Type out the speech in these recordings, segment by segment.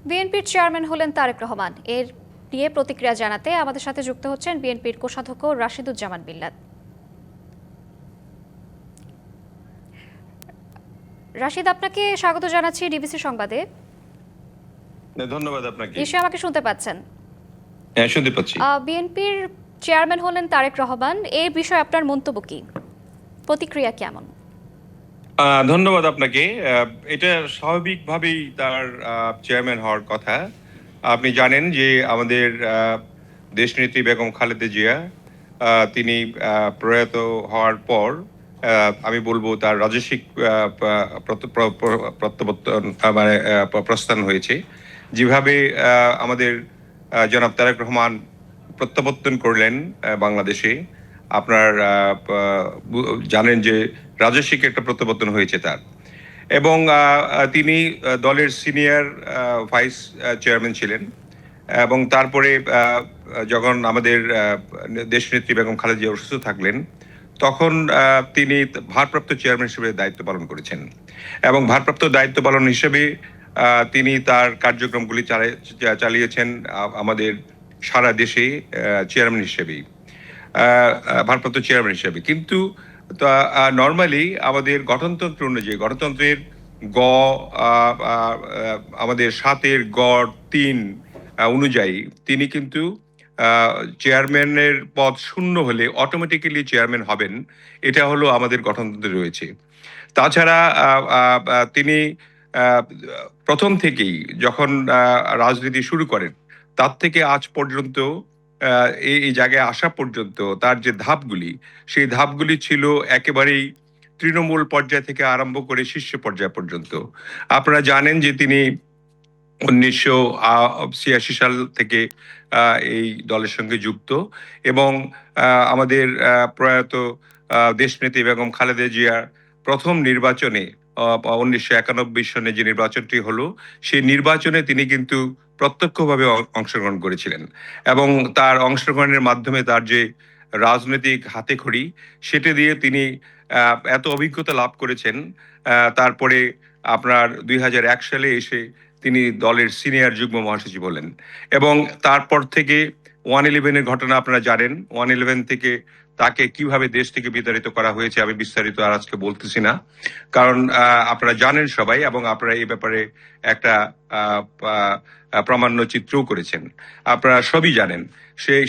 বিএনপির চেয়ারম্যান হলেন তারেক রহমান। এর নিয়ে প্রতিক্রিয়া জানাতে আমাদের সাথে যুক্ত হচ্ছেন বিএনপির কোষাধ্যক্ষ রাশিদুজ্জামান বিল্লাত। রাশিদ, আপনাকে স্বাগত জানাচ্ছি ডিবিসি সংবাদে। ধন্যবাদ আপনাকে। নিশ্চয়ই আমাকে শুনতে পাচ্ছেন? হ্যাঁ, শুনতে পাচ্ছি। বিএনপির চেয়ারম্যান হলেন তারেক রহমান, এই বিষয়ে আপনার মন্তব্য কি, প্রতিক্রিয়া কেমন? ধন্যবাদ আপনাকে। এটা স্বাভাবিকভাবেই তার চেয়ারম্যান হওয়ার কথা। আপনি জানেন যে আমাদের দেশনেত্রী বেগম খালেদা জিয়া তিনি প্রয়াত হওয়ার পর আমি বলবো তার রাজস্বিক প্রত্যাবর্তন মানে প্রস্থান হয়েছে। যেভাবে আমাদের জনাব তারেক রহমান প্রত্যাবর্তন করলেন বাংলাদেশে, আপনার জানেন যে রাজস্বিক একটা প্রত্যাবর্তন হয়েছে তার, এবং তিনি দলের সিনিয়র ভাইস চেয়ারম্যান ছিলেন। এবং তারপরে যখন আমাদের দেশনেত্রী বেগম খালেদা জিয়া অসুস্থ থাকলেন, তখন তিনি ভারপ্রাপ্ত চেয়ারম্যান হিসেবে দায়িত্ব পালন করেছেন, এবং ভারপ্রাপ্ত দায়িত্ব পালন হিসেবে তিনি তার কার্যক্রমগুলি চালিয়েছেন আমাদের সারা দেশে চেয়ারম্যান হিসেবেই, ভারপ্রাপ্ত চেয়ারম্যান হিসেবে। কিন্তু নর্মালি আমাদের গঠনতন্ত্র অনুযায়ী, গণতন্ত্রের আমাদের 7-3 অনুযায়ী তিনি কিন্তু চেয়ারম্যানের পদ শূন্য হলে অটোমেটিক্যালি চেয়ারম্যান হবেন। এটা হলো আমাদের গঠনতন্ত্রে রয়েছে। তাছাড়া তিনি প্রথম থেকেই যখন রাজনীতি শুরু করেন, তার থেকে আজ পর্যন্ত এই জায়গায় আসা পর্যন্ত তার যে ধাপগুলি, সেই ধাপগুলি ছিল একেবারেই তৃণমূল পর্যায় থেকে আরম্ভ করে শীর্ষ পর্যায় পর্যন্ত। আপনারা জানেন যে তিনি 1986 সাল থেকে এই দলের সঙ্গে যুক্ত, এবং আমাদের প্রয়াত দেশনেত্রী বেগম খালেদা জিয়ার প্রথম নির্বাচনে 1991 সনে যে নির্বাচনটি হলো, সেই নির্বাচনে তিনি কিন্তু প্রত্যক্ষভাবে অংশগ্রহণ করেছিলেন, এবং তার অংশগ্রহণের মাধ্যমে তার যে রাজনৈতিক হাতেখড়ি, সেটা দিয়ে তিনি এত অভিজ্ঞতা লাভ করেছেন। তারপরে আপনার 2001 সালে এসে তিনি দলের সিনিয়র যুগ্ম মহাসচিব হলেন, এবং তারপর থেকে 111-এর ঘটনা আপনারা জানেন। 111 থেকে তাকে কিভাবে দেশ থেকে বিতাড়িত করা হয়েছে আমি বিস্তারিত আর আজকে বলতেছি না, কারণ আপনারা জানেন সবাই, এবং আপনারা এই ব্যাপারে একটা প্রামাণ্য চিত্রও করেছেন, আপনারা সবই জানেন।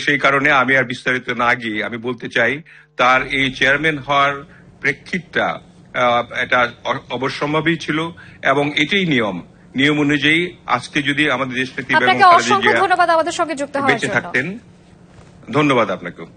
সেই কারণে আমি আর বিস্তারিত না গিয়ে আমি বলতে চাই, তার এই চেয়ারম্যান হওয়ার প্রেক্ষিতটা এটা অবশ্যম্ভাবী ছিল, এবং এটাই নিয়ম অনুযায়ী আজকে যদি আমাদের দেশনেত্রী বেগম খালেদা জিয়া ধন্যবাদ আমাদের সঙ্গে যুক্ত হওয়ার বেঁচে জন্য। থাকতেন। ধন্যবাদ আপনাকেও।